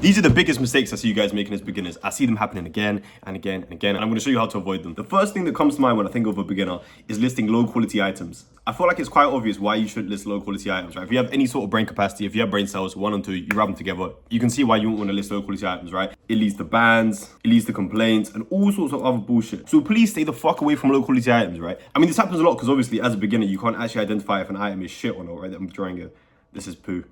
These are the biggest mistakes I see you guys making as beginners. I see them happening again and again and again, and I'm going to show you how to avoid them. The first thing that comes to mind when I think of a beginner is listing low quality items. I feel like it's quite obvious why you shouldn't list low quality items, right? If you have any sort of brain capacity, if you have brain cells, 1 and 2, you rub them together, you can see why you won't want to list low quality items, right? It leads to bans, it leads to complaints, and all sorts of other bullshit. So please stay the fuck away from low quality items, right? I mean, this happens a lot because obviously as a beginner, you can't actually identify if an item is shit or not, right? I'm drawing a... This is poo.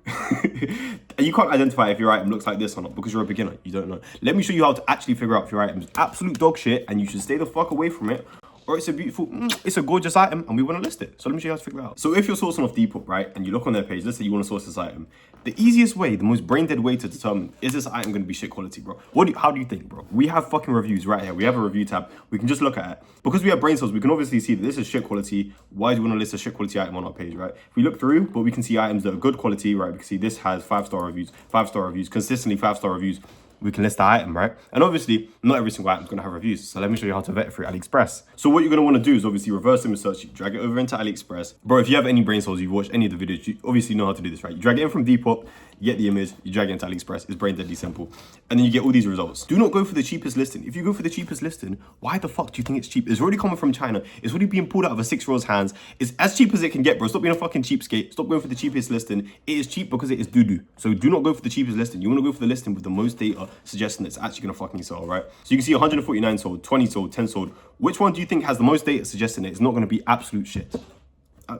You can't identify if your item looks like this or not because you're a beginner. You don't know. Let me show you how to actually figure out if your item is absolute dog shit and you should stay the fuck away from it, or it's a beautiful, it's a gorgeous item and we want to list it. So let me show you how to figure it out. So if you're sourcing off Depop, right, and you look on their page, let's say you want to source this item, the easiest way, the most brain dead way to determine, is this item going to be shit quality, bro? How do you think, bro? We have fucking reviews right here. We have a review tab. We can just look at it. Because we have brain cells, we can obviously see that this is shit quality. Why do we want to list a shit quality item on our page, right? If we look through, but we can see items that are good quality, right? We can see this has 5-star reviews, consistently 5-star reviews. We can list the item, right? And obviously, not every single item is going to have reviews. So let me show you how to vet it through AliExpress. So what you're going to want to do is obviously reverse image search. You drag it over into AliExpress. Bro, if you have any brain cells, you've watched any of the videos, you obviously know how to do this, right? You drag it in from Depop, you get the image, you drag it into AliExpress. It's brain deadly simple. And then you get all these results. Do not go for the cheapest listing. If you go for the cheapest listing, why the fuck do you think it's cheap? It's already coming from China. It's already being pulled out of a 6-year-old's hands. It's as cheap as it can get, bro. Stop being a fucking cheapskate. Stop going for the cheapest listing. It is cheap because it is doo-doo. So do not go for the cheapest listing. You want to go for the listing with the most data suggesting it's actually going to fucking sell, right? So you can see 149 sold, 20 sold, 10 sold. Which one do you think has the most data suggesting it's not going to be absolute shit?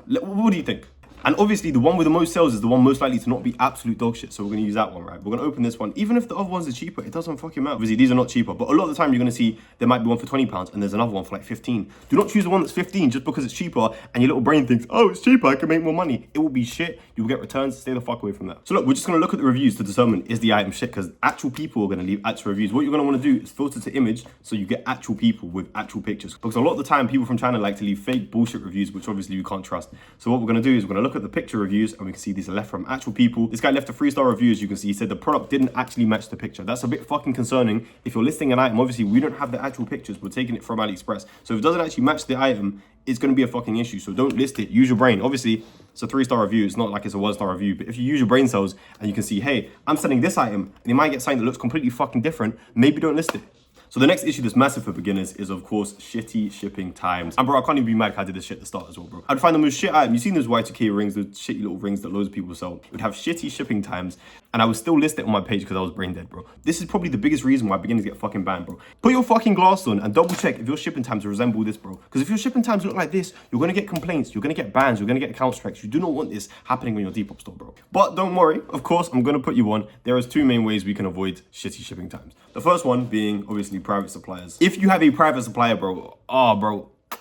What do you think? And obviously the one with the most sales is the one most likely to not be absolute dog shit. So we're gonna use that one, right? We're gonna open this one. Even if the other ones are cheaper, it doesn't fucking matter. Obviously these are not cheaper, but a lot of the time you're gonna see there might be one for £20 and there's another one for like 15. Do not choose the one that's 15 just because it's cheaper and your little brain thinks, oh, it's cheaper, I can make more money. It will be shit. You'll get returns. Stay the fuck away from that. So look, we're just gonna look at the reviews to determine is the item shit, because actual people are gonna leave actual reviews. What you're gonna wanna do is filter to image so you get actual people with actual pictures. Because a lot of the time people from China like to leave fake bullshit reviews, which obviously you can't trust. So what we're gonna do is we're gonna look at the picture reviews and we can see these are left from actual people. This guy left a 3-star review, as you can see. He said the product didn't actually match the picture. That's a bit fucking concerning. If you're listing an item, obviously we don't have the actual pictures. We're taking it from AliExpress. So if it doesn't actually match the item, it's going to be a fucking issue. So don't list it. Use your brain. Obviously, it's a 3-star review. It's not like it's a 1-star review. But if you use your brain cells and you can see, hey, I'm selling this item and you might get something that looks completely fucking different, maybe don't list it. So the next issue that's massive for beginners is, of course, shitty shipping times. And bro, I can't even be mad if I did this shit at the start as well, bro. I'd find the most shit item. You've seen those Y2K rings, those shitty little rings that loads of people sell. It would have shitty shipping times, and I would still list it on my page because I was brain dead, bro. This is probably the biggest reason why beginners get fucking banned, bro. Put your fucking glass on and double check if your shipping times resemble this, bro. Because if your shipping times look like this, you're gonna get complaints, you're gonna get bans, you're gonna get account strikes. You do not want this happening on your Depop store, bro. But don't worry, of course, I'm gonna put you on. There is 2 main ways we can avoid shitty shipping times. The first one being obviously private suppliers. If you have a private supplier, bro,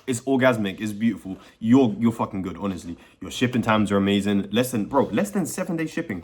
it's orgasmic, it's beautiful. You're fucking good, honestly. Your shipping times are amazing. Less than 7-day shipping.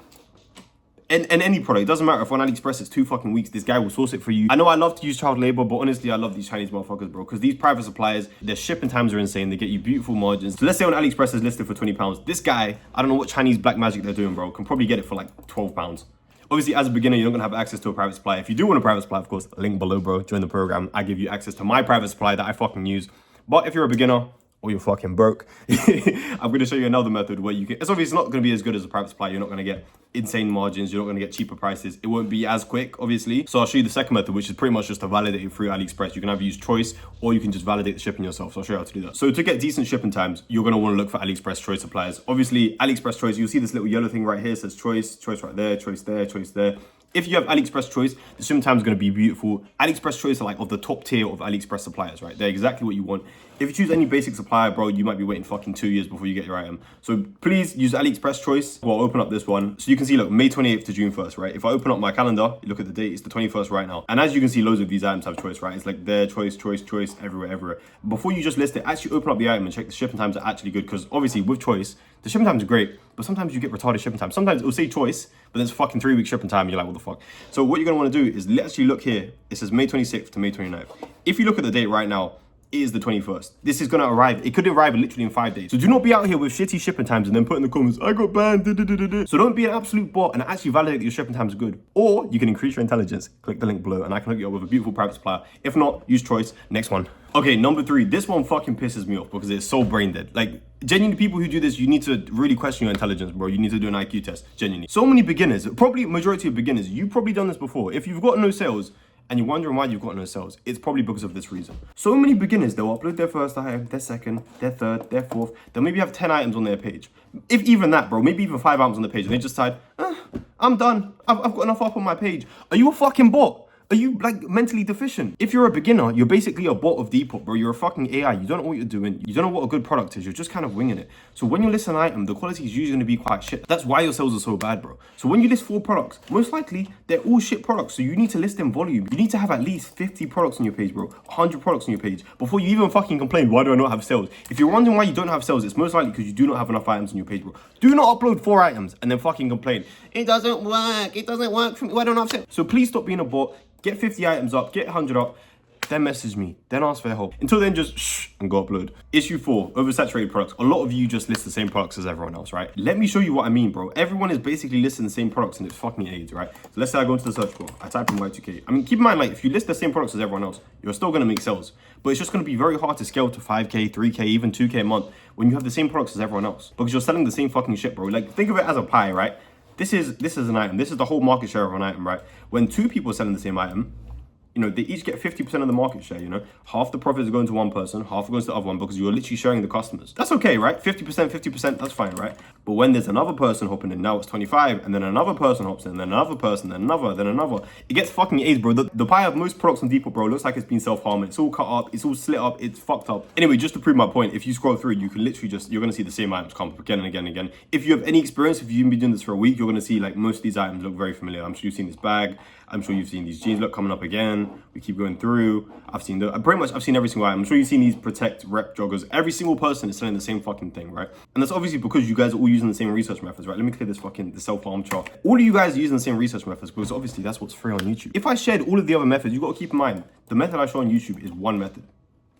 And any product, it doesn't matter if on AliExpress it's 2 fucking weeks, this guy will source it for you. I know I love to use child labor, but honestly, I love these Chinese motherfuckers, bro, because these private suppliers, their shipping times are insane. They get you beautiful margins. So let's say on AliExpress is listed for £20. This guy, I don't know what Chinese black magic they're doing, bro, can probably get it for like £12. Obviously, as a beginner, you're not gonna have access to a private supply. If you do want a private supply, of course, link below, bro. Join the program. I give you access to my private supply that I fucking use. But if you're a beginner or you're fucking broke, I'm gonna show you another method where you can. It's obviously not gonna be as good as a private supply. You're not gonna get insane margins. You're not gonna get cheaper prices. It won't be as quick, obviously. So I'll show you the second method, which is pretty much just to validate it through AliExpress. You can either use Choice or you can just validate the shipping yourself. So I'll show you how to do that. So to get decent shipping times, you're gonna want to look for AliExpress Choice suppliers. Obviously, AliExpress Choice. You'll see this little yellow thing right here. It says Choice right there, Choice there, Choice there. If you have AliExpress Choice, the shipping time is going to be beautiful. AliExpress Choice are like of the top tier of AliExpress suppliers, right? They're exactly what you want. If you choose any basic supplier, bro, you might be waiting fucking 2 years before you get your item. So please use AliExpress Choice. Well, I'll open up this one. So you can see, look, May 28th to June 1st, right? If I open up my calendar, you look at the date, it's the 21st right now. And as you can see, loads of these items have Choice, right? It's like their Choice, everywhere. Before you just list it, actually open up the item and check the shipping times are actually good. Because obviously with Choice, the shipping times are great, but sometimes you get retarded shipping time. Sometimes it will say Choice, but there's a fucking 3-week shipping time. You're like, what the fuck? So what you're gonna wanna do is actually look here. It says May 26th to May 29th. If you look at the date right now, It is the 21st. This is gonna arrive. It could arrive literally in 5 days. So do not be out here with shitty shipping times and then put in the comments, I got banned. So don't be an absolute bot and actually validate that your shipping times are good. Or you can increase your intelligence. Click the link below and I can hook you up with a beautiful private supplier. If not, use choice. Next one. Okay, number 3. This one fucking pisses me off because it's so brain dead. Like, genuinely, people who do this, you need to really question your intelligence, bro. You need to do an IQ test, genuinely. So many beginners, probably majority of beginners, you've probably done this before. If you've got no sales, and you're wondering why you've got no sales, it's probably because of this reason. So many beginners, they'll upload their first item, their second, their third, their fourth. They'll maybe have 10 items on their page. If even that, bro, maybe even 5 items on the page. And they just decide, I'm done. I've got enough up on my page. Are you a fucking bot? Are you like mentally deficient? If you're a beginner, you're basically a bot of Depop, bro. You're a fucking AI. You don't know what you're doing. You don't know what a good product is. You're just kind of winging it. So when you list an item, the quality is usually going to be quite shit. That's why your sales are so bad, bro. So when you list 4 products, most likely they're all shit products. So you need to list in volume. You need to have at least 50 products on your page, bro. 100 products on your page before you even fucking complain, why do I not have sales? If you're wondering why you don't have sales, it's most likely because you do not have enough items on your page, bro. Do not upload 4 items and then fucking complain. It doesn't work. It doesn't work for me. Why don't I have sales? So please stop being a bot. Get 50 items up, get 100 up, then message me, then ask for help. Until then, just shh and go upload. Issue 4, oversaturated products. A lot of you just list the same products as everyone else, right? Let me show you what I mean, bro. Everyone is basically listing the same products and it's fucking AIDS, right? So let's say I go into the search bar, I type in Y2K. I mean, keep in mind, like, if you list the same products as everyone else, you're still gonna make sales. But it's just gonna be very hard to scale to 5K, 3K, even 2K a month when you have the same products as everyone else. Because you're selling the same fucking shit, bro. Like, think of it as a pie, right? This is an item. This is the whole market share of an item, right? When 2 people are selling the same item, you know, they each get 50% of the market share, you know? Half the profits are going to one person, half goes to the other one because you're literally sharing the customers. That's okay, right? 50%, 50%, that's fine, right? But when there's another person hopping in, now it's 25, and then another person hops in, then another person, then another. It gets fucking AIDS, bro. The pie of most products on Depop, bro, looks like it's been self-harming. It's all cut up, it's all slit up, it's fucked up. Anyway, just to prove my point, if you scroll through, you can literally just, you're gonna see the same items come up again and again and again. If you have any experience, if you've been doing this for a week, you're gonna see like most of these items look very familiar. I'm sure you've seen this bag. I'm sure you've seen these jeans look coming up again. We keep going through. I've seen I've seen every single item. I'm sure you've seen these Protect Rep joggers. Every single person is selling the same fucking thing, right? And that's obviously because you guys are all using the same research methods, right? Let me clear this the self-harm chart. All of you guys are using the same research methods because obviously that's what's free on YouTube. If I shared all of the other methods, you got to keep in mind, the method I show on YouTube is one method.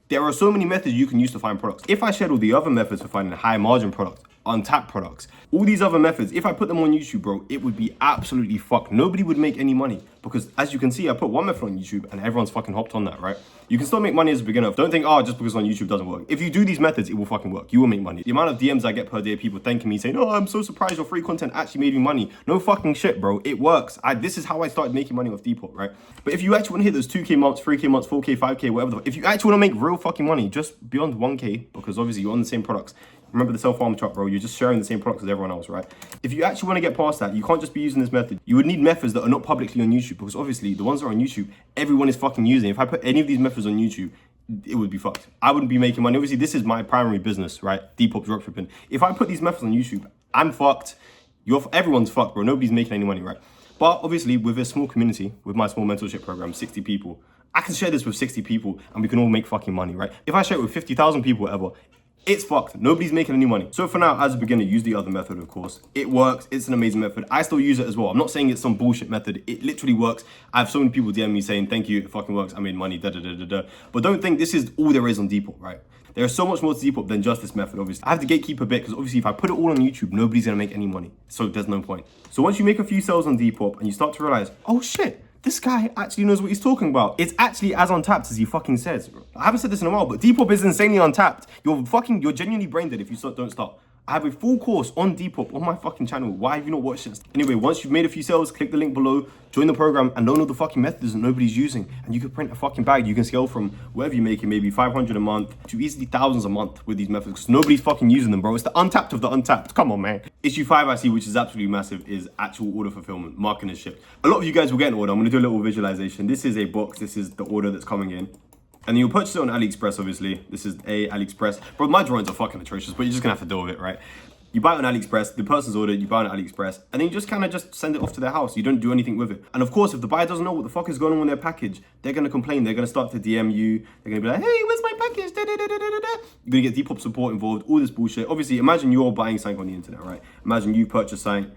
There are so many methods you can use to find products. If I shared all the other methods for finding high margin products, untapped products, all these other methods, if I put them on YouTube, bro, it would be absolutely fucked. Nobody would make any money because as you can see, I put one method on YouTube and everyone's fucking hopped on that, right? You can still make money as a beginner. Don't think, oh, just because on YouTube doesn't work. If you do these methods, it will fucking work. You will make money. The amount of DMs I get per day, people thanking me saying, oh, I'm so surprised your free content actually made me money. No fucking shit, bro. It works. This is how I started making money off Depop, right? But if you actually want to hit those 2K months, 3K months, 4K, 5K, whatever, if you actually want to make real fucking money, just beyond 1K, because obviously you're on the same products. Remember the self-harm chart, bro. You're just sharing the same products as everyone else, right? If you actually want to get past that, you can't just be using this method. You would need methods that are not publicly on YouTube because obviously the ones that are on YouTube, everyone is fucking using. If I put any of these methods on YouTube, it would be fucked. I wouldn't be making money. Obviously, this is my primary business, right? Depop Dropshipping. If I put these methods on YouTube, I'm fucked. Everyone's fucked, bro. Nobody's making any money, right? But obviously, with a small community, with my small mentorship program, 60 people, I can share this with 60 people and we can all make fucking money, right? If I share it with 50,000 people, whatever, it's fucked. Nobody's making any money. So for now, as a beginner, use the other method, of course. It works. It's an amazing method. I still use it as well. I'm not saying it's some bullshit method. It literally works. I have so many people DM me saying, thank you, it fucking works. I made money, da da da da da. But don't think this is all there is on Depop, right? There's so much more to Depop than just this method, obviously. I have to gatekeep a bit because obviously if I put it all on YouTube, nobody's gonna make any money. So there's no point. So once you make a few sales on Depop and you start to realize, oh shit, this guy actually knows what he's talking about. It's actually as untapped as he fucking says. I haven't said this in a while, but Depop is insanely untapped. You're genuinely brain dead if you don't start. I have a full course on Depop on my fucking channel. Why have you not watched this? Anyway, once you've made a few sales, click the link below, join the program, and learn all the fucking methods that nobody's using. And you can print a fucking bag. You can scale from whatever you're making, maybe 500 a month to easily thousands a month with these methods because nobody's fucking using them, bro. It's the untapped of the untapped. Come on, man. Issue 5 I see, which is absolutely massive, is actual order fulfillment, marking and ship. A lot of you guys will get an order. I'm gonna do a little visualization. This is a box. This is the order that's coming in. And then you'll purchase it on AliExpress, obviously. This is AliExpress. Bro, my drawings are fucking atrocious, but you're just gonna have to deal with it, right? You buy it on AliExpress, the person's ordered, you buy it on AliExpress, and then you just kind of just send it off to their house. You don't do anything with it. And of course, if the buyer doesn't know what the fuck is going on with their package, they're going to complain. They're going to start to DM you. They're going to be like, hey, where's my package? Da, da, da, da, da, da. You're going to get Depop support involved, all this bullshit. Obviously, imagine you're buying something on the internet, right? Imagine you purchase something,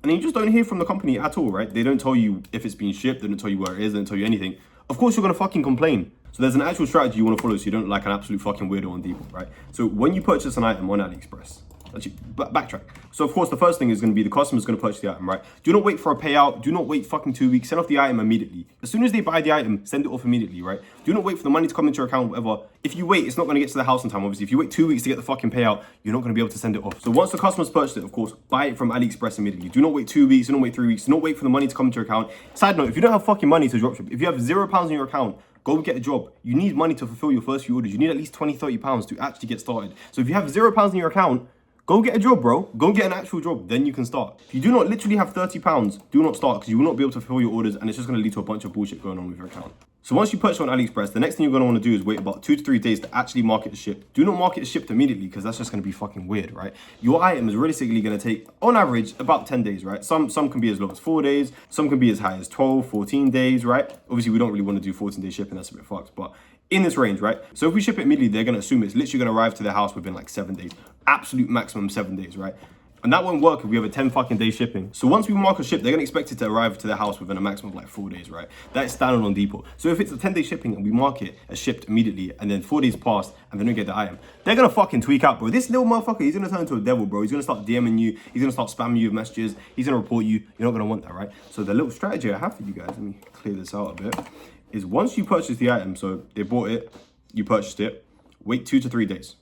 and then you just don't hear from the company at all, right? They don't tell you if it's been shipped. They don't tell you where it is. They don't tell you anything. Of course, you're going to fucking complain. So there's an actual strategy you want to follow so you don't look like an absolute fucking weirdo on Depop, right? So when you purchase an item on AliExpress, actually, backtrack. So of course, the first thing is going to be the customer's going to purchase the item, right? Do not wait for a payout. Do not wait fucking 2 weeks. Send off the item immediately. As soon as they buy the item, send it off immediately, right? Do not wait for the money to come into your account, whatever. If you wait, it's not going to get to the house in time, obviously. If you wait 2 weeks to get the fucking payout, you're not going to be able to send it off. So once the customer's purchased it, of course, buy it from AliExpress immediately. Do not wait 2 weeks. Do not wait 3 weeks. Do not wait for the money to come into your account. Side note, if you don't have fucking money to dropship, if you have £0 in your account, go get a job. You need money to fulfill your first few orders. You need at least 20, 30 pounds to actually get started. So if you have £0 in your account, go get a job, bro. Go get an actual job, then you can start. If you do not literally have 30 pounds, do not start because you will not be able to fulfill your orders and it's just going to lead to a bunch of bullshit going on with your account. So once you purchase on AliExpress, the next thing you're going to want to do is wait about 2 to 3 days to actually mark it as shipped. Do not mark it as shipped immediately because that's just going to be fucking weird, right? Your item is realistically going to take, on average, about 10 days, right? Some can be as low as 4 days. Some can be as high as 12, 14 days, right? Obviously, we don't really want to do 14-day shipping. That's a bit fucked, but in this range, right? So if we ship it immediately, they're going to assume it's literally going to arrive to their house within like 7 days. Absolute maximum 7 days, right? And that won't work if we have a 10 fucking day shipping. So once we mark a ship, they're gonna expect it to arrive to their house within a maximum of like 4 days, right? That's standard on Depop. So if it's a 10-day shipping and we mark it as shipped immediately and then 4 days pass and they don't get the item, they're gonna fucking tweak out, bro. This little motherfucker, he's gonna turn into a devil, bro. He's gonna start DMing you. He's gonna start spamming you with messages. He's gonna report you. You're not gonna want that, right? So the little strategy I have for you guys, let me clear this out a bit, is once you purchase the item, so they bought it, you purchased it, wait 2 to 3 days.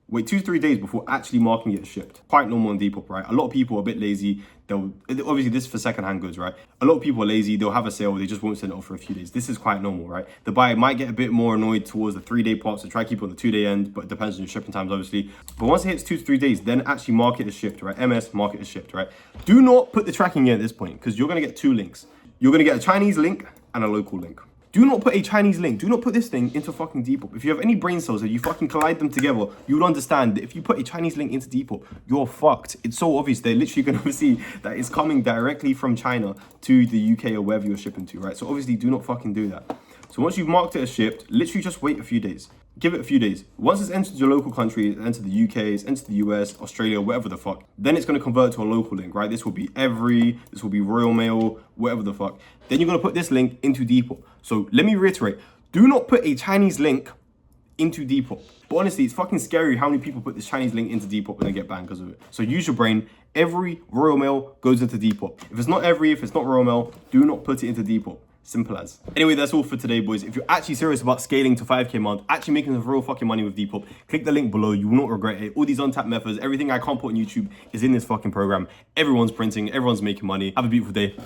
Wait 2 to 3 days before actually marking it as shipped. Quite normal on Depop, right? A lot of people are a bit lazy. Obviously this is for secondhand goods, right? A lot of people are lazy. They'll have a sale. They just won't send it off for a few days. This is quite normal, right? The buyer might get a bit more annoyed towards the 3-day part, so try to keep it on the 2-day end, but it depends on your shipping times, obviously. But once it hits 2 to 3 days, then actually mark it as shipped, right? MS, mark it as shipped, right? Do not put the tracking in at this point because you're going to get 2 links. You're going to get a Chinese link and a local link. Do not put a Chinese link. Do not put this thing into fucking Depop. If you have any brain cells and you fucking collide them together, you will understand that if you put a Chinese link into Depop, you're fucked. It's so obvious. They're literally going to see that it's coming directly from China to the UK or wherever you're shipping to, right? So obviously do not fucking do that. So once you've marked it as shipped, literally just wait a few days. Give it a few days. Once it's entered your local country, it's entered the UK, it's entered the US, Australia, whatever the fuck, then it's going to convert to a local link, right? This will be Every, this will be Royal Mail, whatever the fuck. Then you're going to put this link into Depop. So let me reiterate, do not put a Chinese link into Depop. But honestly, it's fucking scary how many people put this Chinese link into Depop and they get banned because of it. So use your brain. Every Royal Mail goes into Depop. If it's not Every, if it's not Royal Mail, do not put it into Depop. Simple as. Anyway, that's all for today, boys. If you're actually serious about scaling to 5K a month, actually making some real fucking money with Depop, click the link below. You will not regret it. All these untapped methods, everything I can't put on YouTube is in this fucking program. Everyone's printing, everyone's making money. Have a beautiful day.